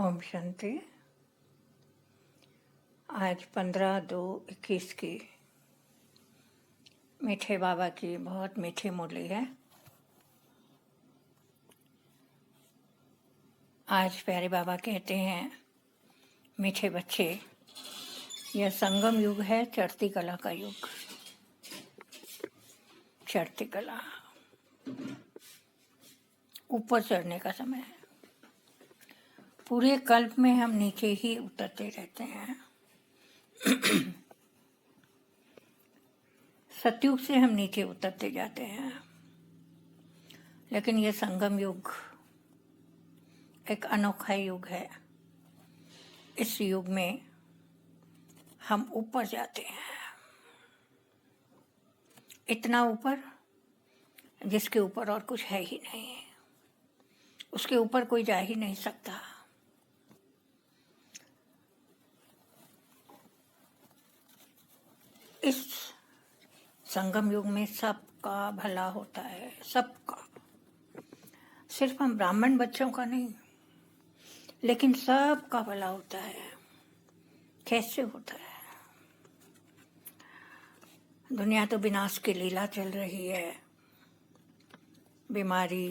ओम शांति। आज 15/2/21 की मीठे बाबा की बहुत मीठी मुरली है। आज प्यारे बाबा कहते हैं, मीठे बच्चे, यह संगम युग है, चढ़ती कला का युग। चढ़ती कला, ऊपर चढ़ने का समय है। पूरे कल्प में हम नीचे ही उतरते रहते हैं। सतयुग से हम नीचे उतरते जाते हैं, लेकिन यह संगम युग एक अनोखा युग है। इस युग में हम ऊपर जाते हैं, इतना ऊपर जिसके ऊपर और कुछ है ही नहीं, उसके ऊपर कोई जा ही नहीं सकता। इस संगम युग में सबका भला होता है, सबका, सिर्फ हम ब्राह्मण बच्चों का नहीं, लेकिन सबका भला होता है। कैसे होता है? दुनिया तो विनाश की लीला चल रही है। बीमारी,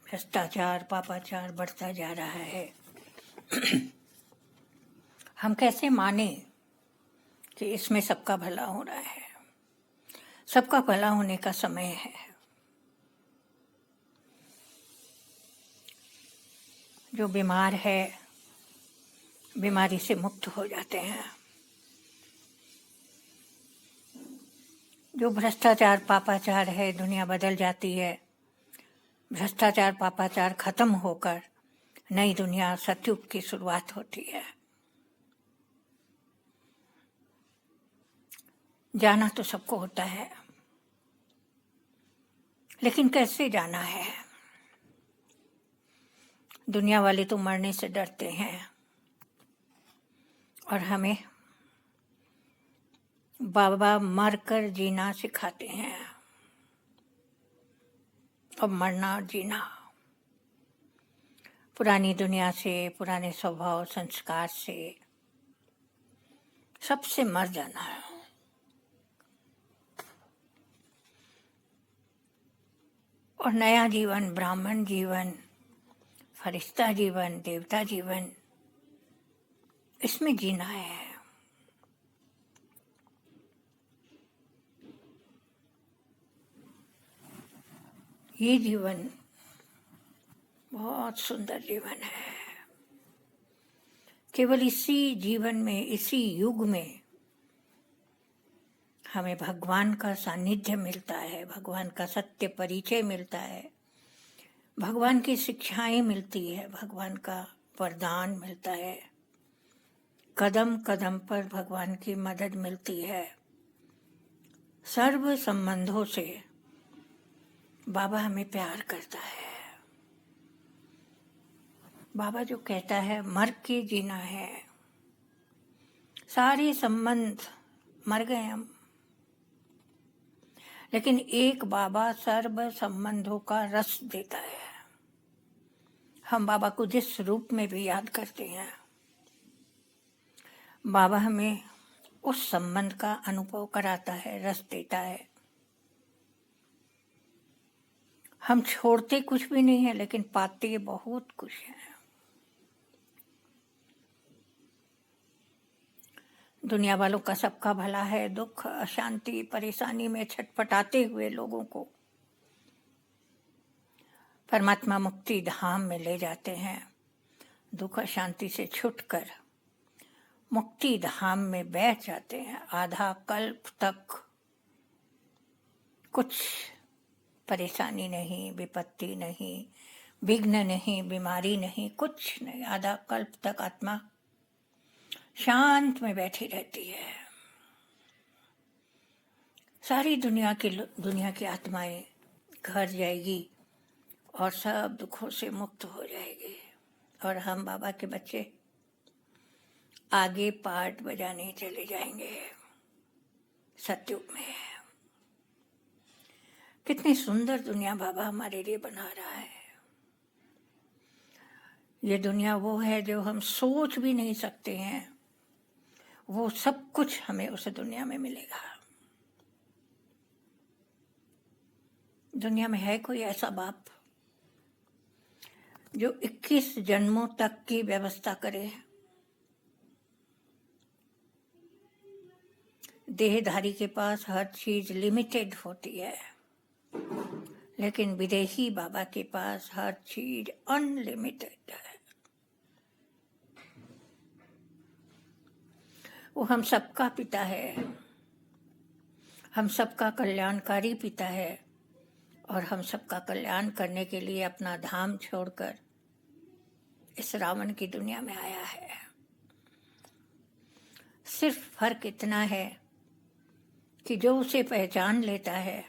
भ्रष्टाचार, पापाचार बढ़ता जा रहा है। हम कैसे माने कि इसमें सबका भला हो रहा है? सबका भला होने का समय है। जो बीमार है, बीमारी से मुक्त हो जाते हैं। जो भ्रष्टाचार, पापाचार है, दुनिया बदल जाती है। भ्रष्टाचार, पापाचार खत्म होकर नई दुनिया, सतयुग की शुरुआत होती है। जाना तो सबको होता है, लेकिन कैसे जाना है? दुनिया वाले तो मरने से डरते हैं, और हमें बाबा मरकर जीना सिखाते हैं। अब मरना और जीना, पुरानी दुनिया से, पुराने स्वभाव संस्कार से, सबसे मर जाना है। और नया जीवन, ब्राह्मण जीवन, फरिश्ता जीवन, देवता जीवन, इसमें जीना है। ये जीवन बहुत सुंदर जीवन है। केवल इसी जीवन में, इसी युग में हमें भगवान का सानिध्य मिलता है, भगवान का सत्य परिचय मिलता है, भगवान की शिक्षाएं मिलती है, भगवान का वरदान मिलता है। कदम कदम पर भगवान की मदद मिलती है। सर्व संबंधों से बाबा हमें प्यार करता है। बाबा जो कहता है, मर के जीना है। सारे संबंध मर गए हम, लेकिन एक बाबा सर्व संबंधों का रस देता है। हम बाबा को जिस रूप में भी याद करते हैं, बाबा हमें उस संबंध का अनुभव कराता है, रस देता है। हम छोड़ते कुछ भी नहीं है, लेकिन पाते बहुत कुछ है। दुनिया वालों का सबका भला है। दुख, अशांति, परेशानी में छटपटाते हुए लोगों को परमात्मा मुक्ति धाम में ले जाते हैं। दुख अशांति से छूटकर मुक्ति धाम में बैठ जाते हैं। आधा कल्प तक कुछ परेशानी नहीं, विपत्ति नहीं, विघ्न नहीं, बीमारी नहीं, कुछ नहीं। आधा कल्प तक आत्मा शांत में बैठी रहती है। सारी दुनिया की आत्माएं घर जाएगी और सब दुखों से मुक्त हो जाएगी। और हम बाबा के बच्चे आगे पार्ट बजाने चले जाएंगे सतयुग में। कितनी सुंदर दुनिया बाबा हमारे लिए बना रहा है। ये दुनिया वो है जो हम सोच भी नहीं सकते हैं, वो सब कुछ हमें उस दुनिया में मिलेगा। दुनिया में है कोई ऐसा बाप जो 21 जन्मों तक की व्यवस्था करे? देहधारी के पास हर चीज लिमिटेड होती है, लेकिन विदेही बाबा के पास हर चीज अनलिमिटेड है। वो हम सबका पिता है, हम सबका कल्याणकारी पिता है, और हम सबका कल्याण करने के लिए अपना धाम छोड़कर इस रावण की दुनिया में आया है। सिर्फ फर्क इतना है कि जो उसे पहचान लेता है,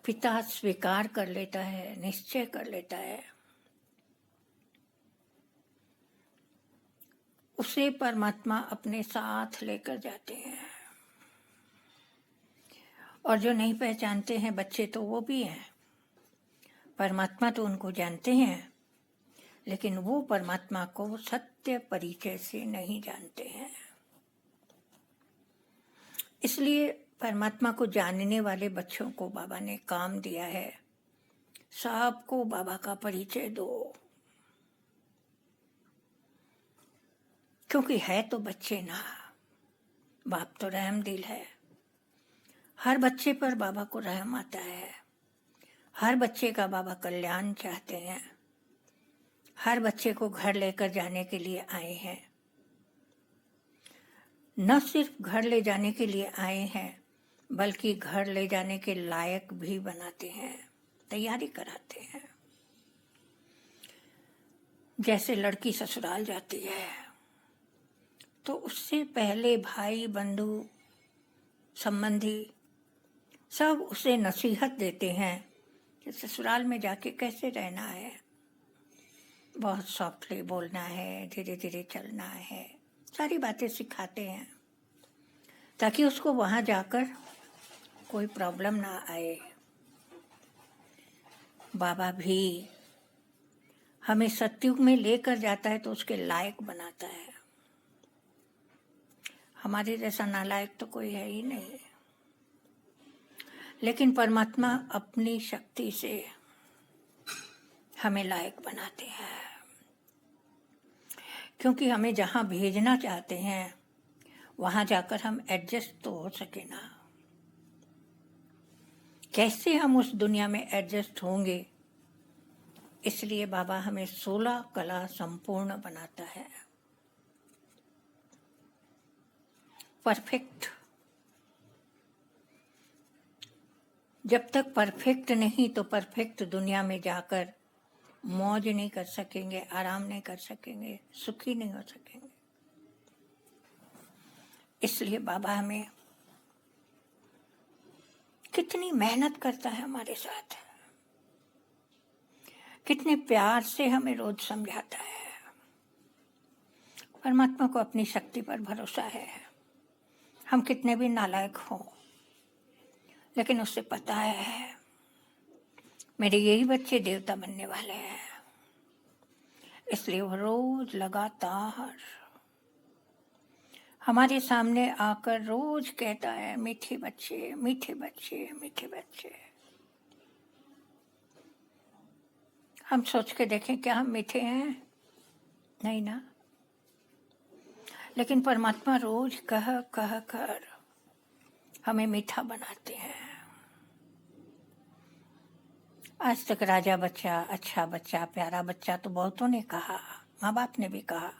पिता स्वीकार कर लेता है, निश्चय कर लेता है, उसे परमात्मा अपने साथ लेकर जाते हैं। और जो नहीं पहचानते हैं बच्चे, तो वो भी हैं। परमात्मा तो उनको जानते हैं, लेकिन वो परमात्मा को सत्य परिचय से नहीं जानते हैं। इसलिए परमात्मा को जानने वाले बच्चों को बाबा ने काम दिया है, सबको बाबा का परिचय दो। क्योंकि है तो बच्चे ना, बाप तो रहमदिल है। हर बच्चे पर बाबा को रहम आता है, हर बच्चे का बाबा कल्याण चाहते हैं, हर बच्चे को घर लेकर जाने के लिए आए हैं। न सिर्फ घर ले जाने के लिए आए हैं, बल्कि घर ले जाने के लायक भी बनाते हैं, तैयारी कराते हैं। जैसे लड़की ससुराल जाती है तो उससे पहले भाई बंधु संबंधी सब उसे नसीहत देते हैं कि ससुराल में जाके कैसे रहना है, बहुत सॉफ्टली बोलना है, धीरे धीरे चलना है, सारी बातें सिखाते हैं ताकि उसको वहाँ जाकर कोई प्रॉब्लम ना आए। बाबा भी हमें सत्युग में लेकर जाता है तो उसके लायक बनाता है। हमारे जैसा नालायक तो कोई है ही नहीं, लेकिन परमात्मा अपनी शक्ति से हमें लायक बनाते हैं, क्योंकि हमें जहाँ भेजना चाहते हैं वहाँ जाकर हम एडजस्ट तो हो सके ना। कैसे हम उस दुनिया में एडजस्ट होंगे? इसलिए बाबा हमें 16 कला संपूर्ण बनाता है। परफेक्ट, जब तक परफेक्ट नहीं तो परफेक्ट दुनिया में जाकर मौज नहीं कर सकेंगे, आराम नहीं कर सकेंगे, सुखी नहीं हो सकेंगे। इसलिए बाबा हमें कितनी मेहनत करता है हमारे साथ, कितने प्यार से हमें रोज समझाता है। परमात्मा को अपनी शक्ति पर भरोसा है, हम कितने भी नालायक हों, लेकिन उससे पता है मेरे यही बच्चे देवता बनने वाले हैं। इसलिए वो रोज लगातार हमारे सामने आकर रोज कहता है, मीठे बच्चे, मीठे बच्चे, मीठे बच्चे। हम सोच के देखें क्या हम मीठे हैं? नहीं ना। लेकिन परमात्मा रोज कह कह कर हमें मीठा बनाते हैं। आज तक राजा बच्चा, अच्छा बच्चा, प्यारा बच्चा तो बहुतों ने कहा, माँ बाप ने भी कहा,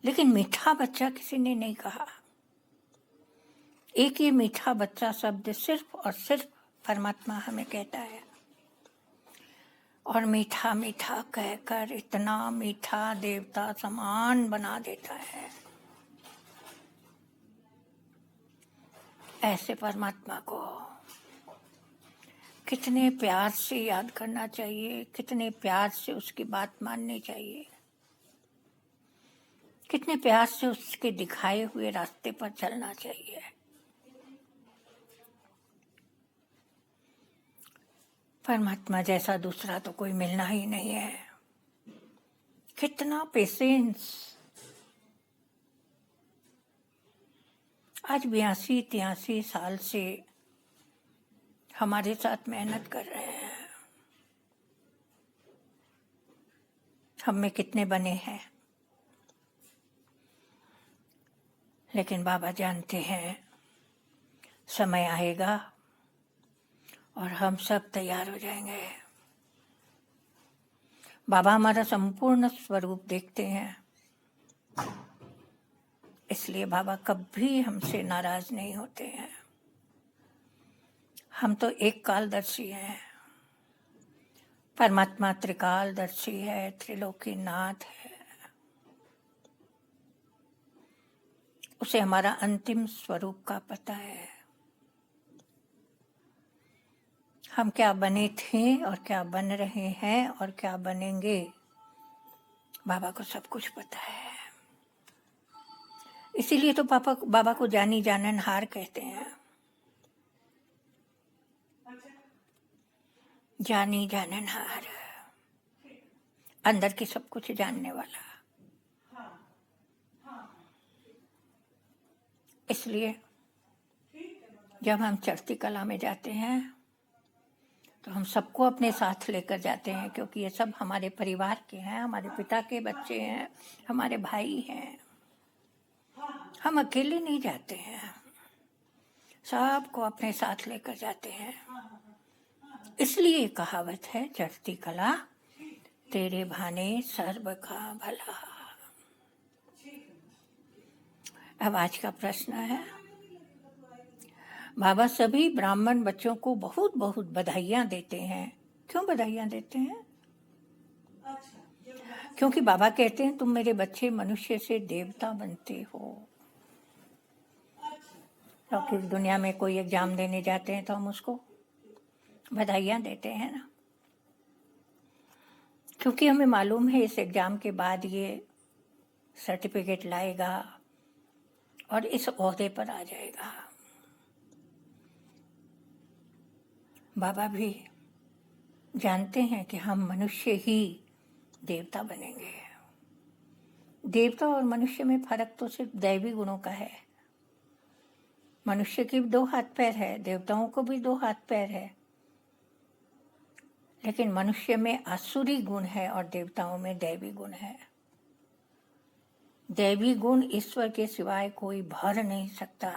लेकिन मीठा बच्चा किसी ने नहीं कहा। एक ये मीठा बच्चा शब्द सिर्फ और सिर्फ परमात्मा हमें कहता है, और मीठा मीठा कहकर इतना मीठा देवता समान बना देता है। ऐसे परमात्मा को कितने प्यार से याद करना चाहिए, कितने प्यार से उसकी बात माननी चाहिए, कितने प्यार से उसके दिखाए हुए रास्ते पर चलना चाहिए। परमात्मा जैसा दूसरा तो कोई मिलना ही नहीं है। कितना पेशेंस। आज 82-83 साल से हमारे साथ मेहनत कर रहे हैं। हम में कितने बने हैं, लेकिन बाबा जानते हैं समय आएगा और हम सब तैयार हो जाएंगे। बाबा हमारा संपूर्ण स्वरूप देखते हैं, इसलिए बाबा कभी हमसे नाराज नहीं होते हैं। हम तो एक कालदर्शी हैं, परमात्मा त्रिकालदर्शी है, त्रिलोकीनाथ है। उसे हमारा अंतिम स्वरूप का पता है। हम क्या बने थे और क्या बन रहे हैं और क्या बनेंगे, बाबा को सब कुछ पता है। इसीलिए तो बाबा को जानी जाननहार कहते हैं। जानी जाननहार, अंदर की सब कुछ जानने वाला। इसलिए जब हम चढ़ती कला में जाते हैं तो हम सबको अपने साथ लेकर जाते हैं, क्योंकि ये सब हमारे परिवार के हैं, हमारे पिता के बच्चे हैं, हमारे भाई हैं। हम अकेले नहीं जाते हैं, सबको अपने साथ लेकर जाते हैं। इसलिए कहावत है, चढ़ती कला तेरे भाने सर्व का भला। अब आज का प्रश्न है, बाबा सभी ब्राह्मण बच्चों को बहुत बहुत बधाइयाँ देते हैं। क्यों बधाइयाँ देते हैं? क्योंकि बाबा कहते हैं तुम मेरे बच्चे मनुष्य से देवता बनते हो। लौकिक दुनिया में कोई एग्जाम देने जाते हैं तो हम उसको बधाइयाँ देते हैं ना, क्योंकि हमें मालूम है इस एग्जाम के बाद ये सर्टिफिकेट लाएगा और इस ओहदे पर आ जाएगा। बाबा भी जानते हैं कि हम मनुष्य ही देवता बनेंगे। देवता और मनुष्य में फर्क तो सिर्फ दैवी गुणों का है। मनुष्य की 2 हाथ पैर है, देवताओं को भी 2 हाथ पैर है, लेकिन मनुष्य में आसुरी गुण है और देवताओं में दैवी गुण है। दैवी गुण ईश्वर के सिवाय कोई भर नहीं सकता।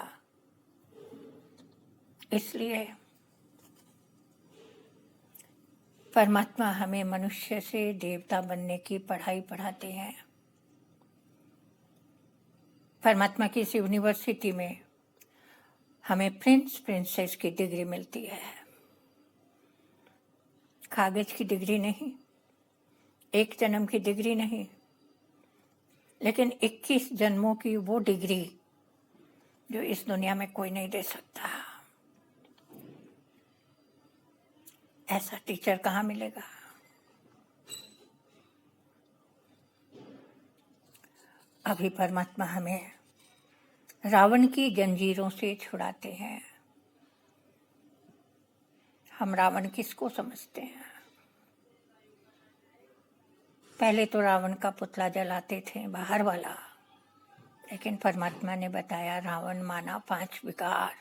इसलिए परमात्मा हमें मनुष्य से देवता बनने की पढ़ाई पढ़ाते हैं। परमात्मा की इस यूनिवर्सिटी में हमें प्रिंस प्रिंसेस की डिग्री मिलती है, कागज की डिग्री नहीं, एक जन्म की डिग्री नहीं, लेकिन 21 जन्मों की वो डिग्री जो इस दुनिया में कोई नहीं दे सकता। ऐसा टीचर कहाँ मिलेगा? अभी परमात्मा हमें रावण की जंजीरों से छुड़ाते हैं। हम रावण किसको समझते हैं? पहले तो रावण का पुतला जलाते थे बाहर वाला, लेकिन परमात्मा ने बताया रावण माना 5 विकार,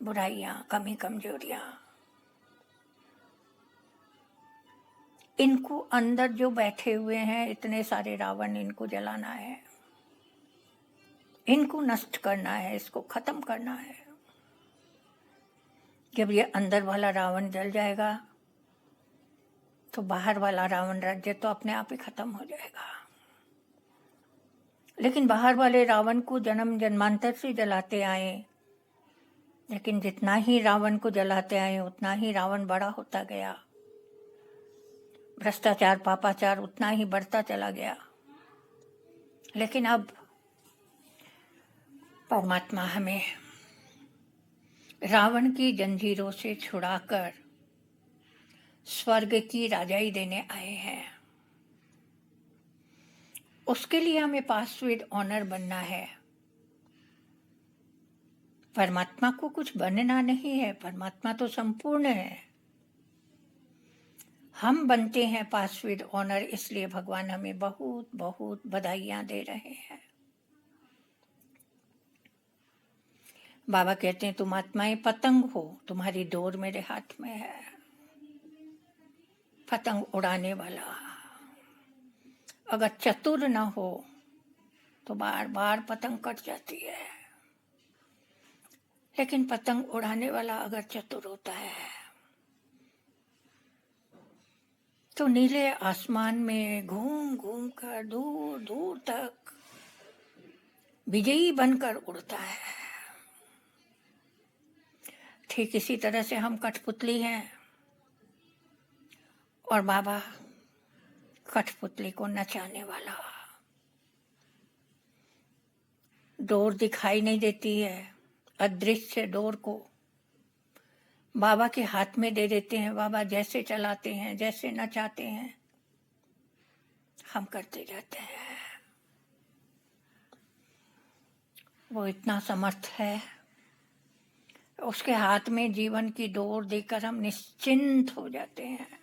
बुराइयां, कमी कमजोरियां। इनको अंदर जो बैठे हुए हैं इतने सारे रावण, इनको जलाना है, इनको नष्ट करना है, इसको खत्म करना है। जब ये अंदर वाला रावण जल जाएगा तो बाहर वाला रावण राज्य तो अपने आप ही खत्म हो जाएगा। लेकिन बाहर वाले रावण को जन्म जन्मांतर से जलाते आए, लेकिन जितना ही रावण को जलाते आए उतना ही रावण बड़ा होता गया। भ्रष्टाचार, पापाचार उतना ही बढ़ता चला गया। लेकिन अब परमात्मा हमें रावण की जंजीरों से छुड़ाकर स्वर्ग की राजाई देने आए हैं। उसके लिए हमें पास विद ऑनर बनना है। परमात्मा को कुछ बनना नहीं है, परमात्मा तो संपूर्ण है। हम बनते हैं पास विद ऑनर, इसलिए भगवान हमें बहुत बहुत बधाइयाँ दे रहे हैं। बाबा कहते हैं तुम आत्माएं पतंग हो, तुम्हारी डोर मेरे हाथ में है। पतंग उड़ाने वाला अगर चतुर ना हो तो बार बार पतंग कट जाती है, लेकिन पतंग उड़ाने वाला अगर चतुर होता है तो नीले आसमान में घूम घूम कर दूर दूर तक विजयी बनकर उड़ता है। ठीक इसी तरह से हम कठपुतली हैं और बाबा कठपुतली को नचाने वाला। डोर दिखाई नहीं देती है, अदृश्य डोर को बाबा के हाथ में दे देते हैं। बाबा जैसे चलाते हैं, जैसे नचाते हैं, हम करते जाते हैं। वो इतना समर्थ है, उसके हाथ में जीवन की डोर देकर हम निश्चिंत हो जाते हैं।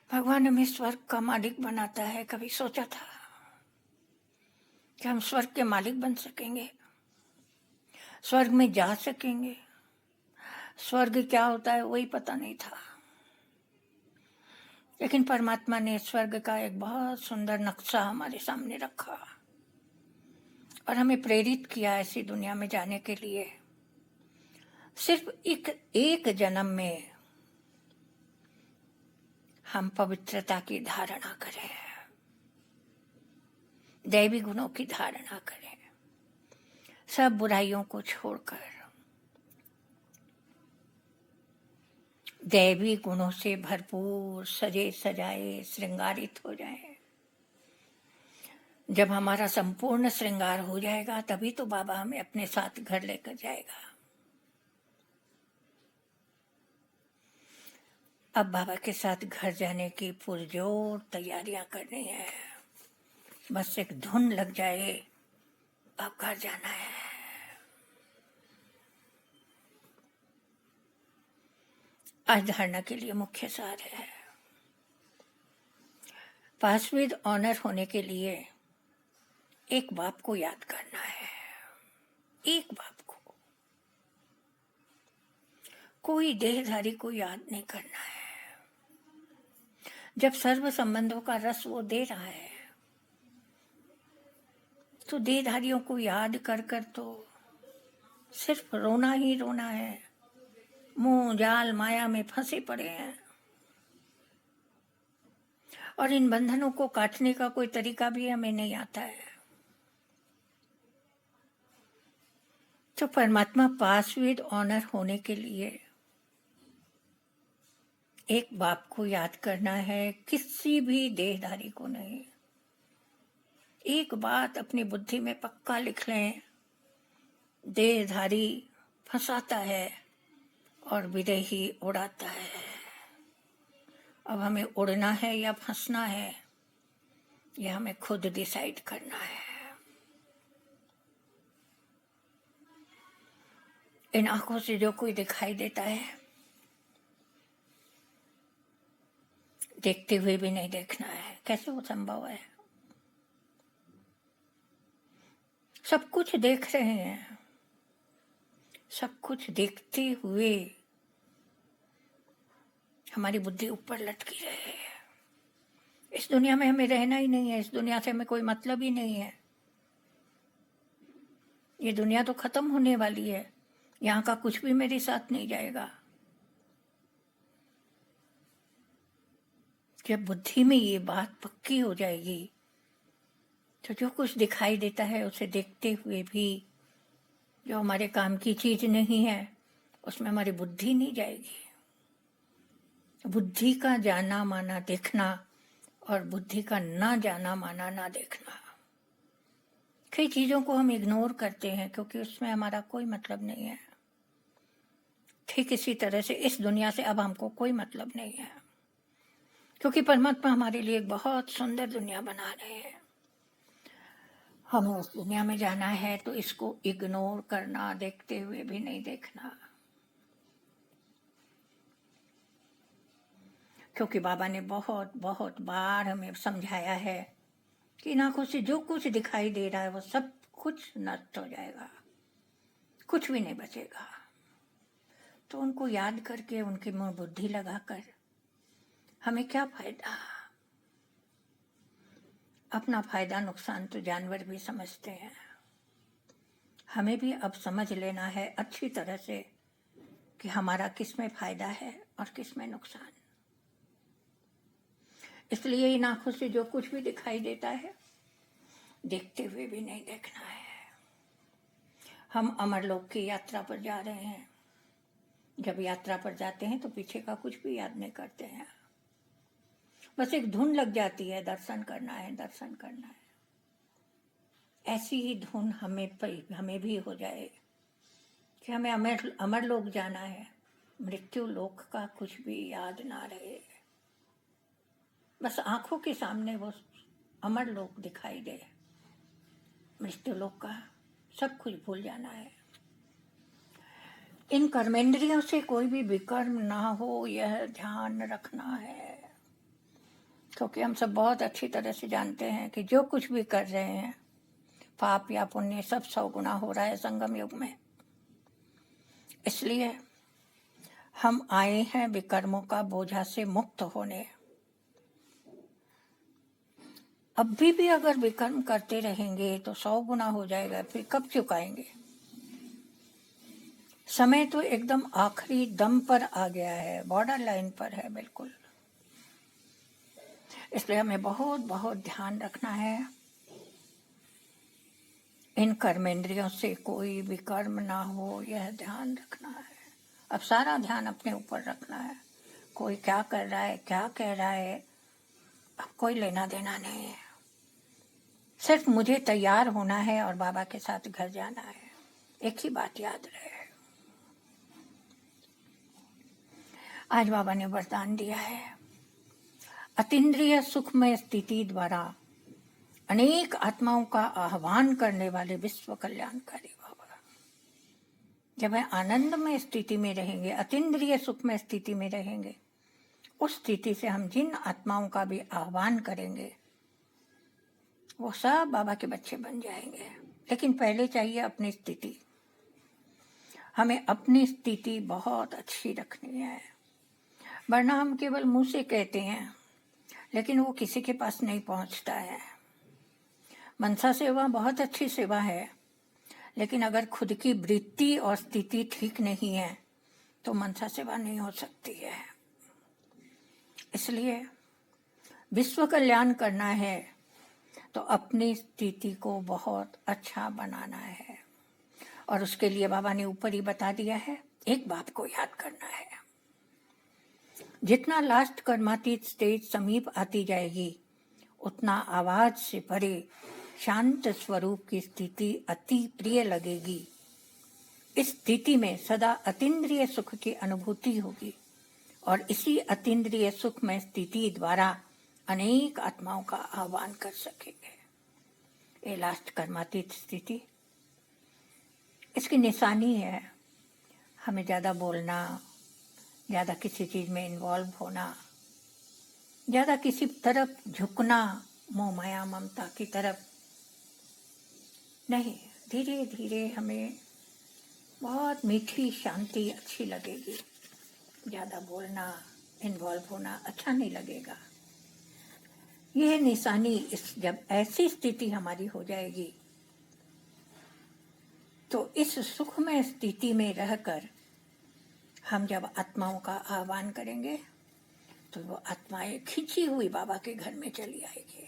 भगवान हमें स्वर्ग का मालिक बनाता है। कभी सोचा था कि हम स्वर्ग के मालिक बन सकेंगे, स्वर्ग में जा सकेंगे? स्वर्ग क्या होता है वही पता नहीं था, लेकिन परमात्मा ने स्वर्ग का एक बहुत सुंदर नक्शा हमारे सामने रखा और हमें प्रेरित किया ऐसी दुनिया में जाने के लिए। सिर्फ एक जन्म में हम पवित्रता की धारणा करें, दैवी गुणों की धारणा करें, सब बुराइयों को छोड़कर दैवी गुणों से भरपूर सजे सजाए श्रृंगारित हो जाएं। जब हमारा संपूर्ण श्रृंगार हो जाएगा तभी तो बाबा हमें अपने साथ घर लेकर जाएगा। अब बाबा के साथ घर जाने की पुरजोर तैयारियां करनी है। बस एक धुन लग जाए, अब घर जाना है। आज धारणा के लिए मुख्य सार है, पास विद ऑनर होने के लिए एक बाप को याद करना है। एक बाप को, कोई देहधारी को याद नहीं करना है। जब सर्व संबंधों का रस वो दे रहा है तो देहधारियों को याद कर कर तो सिर्फ रोना ही रोना है। मोह जाल माया में फंसे पड़े हैं और इन बंधनों को काटने का कोई तरीका भी हमें नहीं आता है। तो परमात्मा पास विद ऑनर होने के लिए एक बाप को याद करना है, किसी भी देहधारी को नहीं। एक बात अपनी बुद्धि में पक्का लिख लें, देहधारी फंसाता है और विदेही उड़ाता है। अब हमें उड़ना है या फंसना है, यह हमें खुद डिसाइड करना है। इन आंखों से जो कोई दिखाई देता है, देखते हुए भी नहीं देखना है। कैसे वो संभव है? सब कुछ देख रहे हैं, सब कुछ देखते हुए हमारी बुद्धि ऊपर लटकी रहे है। इस दुनिया में हमें रहना ही नहीं है, इस दुनिया से हमें कोई मतलब ही नहीं है। ये दुनिया तो खत्म होने वाली है, यहाँ का कुछ भी मेरे साथ नहीं जाएगा। जब बुद्धि में ये बात पक्की हो जाएगी तो जो कुछ दिखाई देता है उसे देखते हुए भी जो हमारे काम की चीज नहीं है उसमें हमारी बुद्धि नहीं जाएगी। बुद्धि का जाना माना देखना और बुद्धि का ना जाना माना ना देखना। कई चीजों को हम इग्नोर करते हैं क्योंकि उसमें हमारा कोई मतलब नहीं है। ठीक इसी तरह से इस दुनिया से अब हमको कोई मतलब नहीं है, क्योंकि परमात्मा हमारे लिए एक बहुत सुंदर दुनिया बना रहे हैं। हमें उस दुनिया में जाना है तो इसको इग्नोर करना, देखते हुए भी नहीं देखना। क्योंकि बाबा ने बहुत बहुत बार हमें समझाया है कि इन आँखों से जो कुछ दिखाई दे रहा है वो सब कुछ नष्ट हो जाएगा, कुछ भी नहीं बचेगा। तो उनको याद करके उनके मुँह बुद्धि लगाकर हमें क्या फायदा। अपना फायदा नुकसान तो जानवर भी समझते हैं, हमें भी अब समझ लेना है अच्छी तरह से कि हमारा किस में फायदा है और किस में नुकसान। इसलिए इन आँखों से जो कुछ भी दिखाई देता है देखते हुए भी नहीं देखना है। हम अमरलोक की यात्रा पर जा रहे हैं। जब यात्रा पर जाते हैं तो पीछे का कुछ भी याद नहीं करते हैं, बस एक धुन लग जाती है, दर्शन करना है, दर्शन करना है। ऐसी ही धुन हमें भी हो जाए कि हमें अमर लोक जाना है, मृत्यु लोक का कुछ भी याद ना रहे, बस आंखों के सामने वो अमर लोक दिखाई दे, मृत्यु लोक का सब कुछ भूल जाना है। इन कर्मेंद्रियों से कोई भी विकर्म ना हो, यह ध्यान रखना है। क्योंकि हम सब बहुत अच्छी तरह से जानते हैं कि जो कुछ भी कर रहे हैं पाप या पुण्य सब 100 गुना हो रहा है संगम युग में। इसलिए हम आए हैं विकर्मों का बोझा से मुक्त होने। अब भी अगर विकर्म करते रहेंगे तो 100 गुना हो जाएगा, फिर कब चुकाएंगे। समय तो एकदम आखिरी दम पर आ गया है, बॉर्डर लाइन पर है बिल्कुल। इसलिए हमें बहुत बहुत ध्यान रखना है, इन कर्मेंद्रियों से कोई विकर्म ना हो, यह ध्यान रखना है। अब सारा ध्यान अपने ऊपर रखना है। कोई क्या कर रहा है, क्या कह रहा है, अब कोई लेना देना नहीं है। सिर्फ मुझे तैयार होना है और बाबा के साथ घर जाना है। एक ही बात याद रहे, आज बाबा ने वरदान दिया है, अतीन्द्रिय सुखमय स्थिति द्वारा अनेक आत्माओं का आह्वान करने वाले विश्व कल्याणकारी बाबा। जब हम आनंदमय स्थिति में रहेंगे, अतीन्द्रिय सुखमय स्थिति में रहेंगे, उस स्थिति से हम जिन आत्माओं का भी आह्वान करेंगे वो सब बाबा के बच्चे बन जाएंगे। लेकिन पहले चाहिए अपनी स्थिति। हमें अपनी स्थिति बहुत अच्छी रखनी है, वरना हम केवल मुंह से कहते हैं लेकिन वो किसी के पास नहीं पहुंचता है। मनसा सेवा बहुत अच्छी सेवा है, लेकिन अगर खुद की वृत्ति और स्थिति ठीक नहीं है तो मनसा सेवा नहीं हो सकती है। इसलिए विश्व कल्याण करना है तो अपनी स्थिति को बहुत अच्छा बनाना है, और उसके लिए बाबा ने ऊपर ही बता दिया है, एक बात को याद करना है, जितना लास्ट कर्मातीत स्टेज समीप आती जाएगी उतना आवाज से भरे शांत स्वरूप की स्थिति अति प्रिय लगेगी। इस स्थिति में सदा अतीन्द्रिय सुख की अनुभूति होगी और इसी अतीन्द्रिय सुख में स्थिति द्वारा अनेक आत्माओं का आह्वान कर सकेंगे। ये लास्ट कर्मातीत स्थिति, इसकी निशानी है हमें ज़्यादा बोलना, ज़्यादा किसी चीज़ में इन्वॉल्व होना, ज़्यादा किसी तरफ झुकना, मोह माया ममता की तरफ नहीं। धीरे धीरे हमें बहुत मीठी शांति अच्छी लगेगी। ज़्यादा बोलना, इन्वॉल्व होना अच्छा नहीं लगेगा। यह निशानी, जब ऐसी स्थिति हमारी हो जाएगी तो इस सुखमय स्थिति में रहकर हम जब आत्माओं का आह्वान करेंगे तो वो आत्माएं खिंची हुई बाबा के घर में चली आएगी।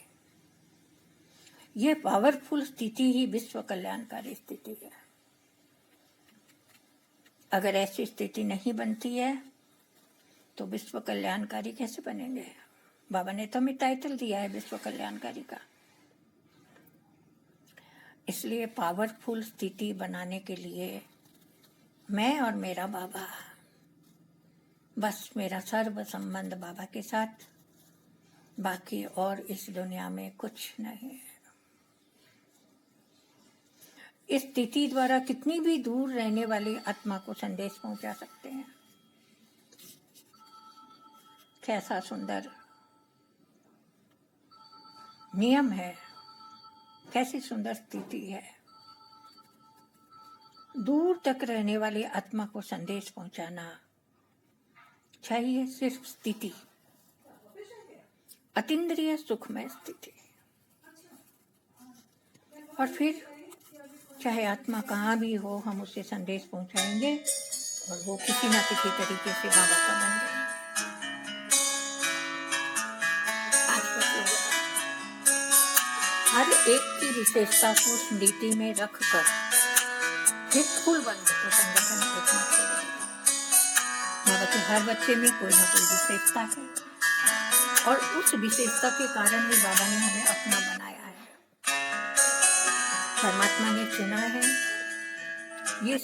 ये पावरफुल स्थिति ही विश्व कल्याणकारी स्थिति है। अगर ऐसी स्थिति नहीं बनती है तो विश्व कल्याणकारी कैसे बनेंगे। बाबा ने तो हमें टाइटल दिया है विश्व कल्याणकारी का। इसलिए पावरफुल स्थिति बनाने के लिए मैं और मेरा बाबा, बस मेरा सर्व संबंध बाबा के साथ, बाकी और इस दुनिया में कुछ नहीं है। इस स्थिति द्वारा कितनी भी दूर रहने वाली आत्मा को संदेश पहुंचा सकते हैं। कैसा सुंदर नियम है, कैसी सुंदर स्थिति है। दूर तक रहने वाली आत्मा को संदेश पहुंचाना चाहिए सिर्फ स्थिति, अतीन्द्रिय सुखमय स्थिति। और फिर चाहे आत्मा कहाँ भी हो, हम उसे संदेश पहुंचाएंगे और वो किसी ना किसी तरीके से बाबा का बन जाएंगे। आज का प्रोग्राम हर एक की विशेषता को स्मृति में रखकर एक फूल बन को संगठन देखना चाहिए। बाबा के हर बच्चे में कोई ना कोई विशेषता है और उस विशेषता के कारण ही बाबा ने हमें अपना बनाया है, परमात्मा ने चुना है। ये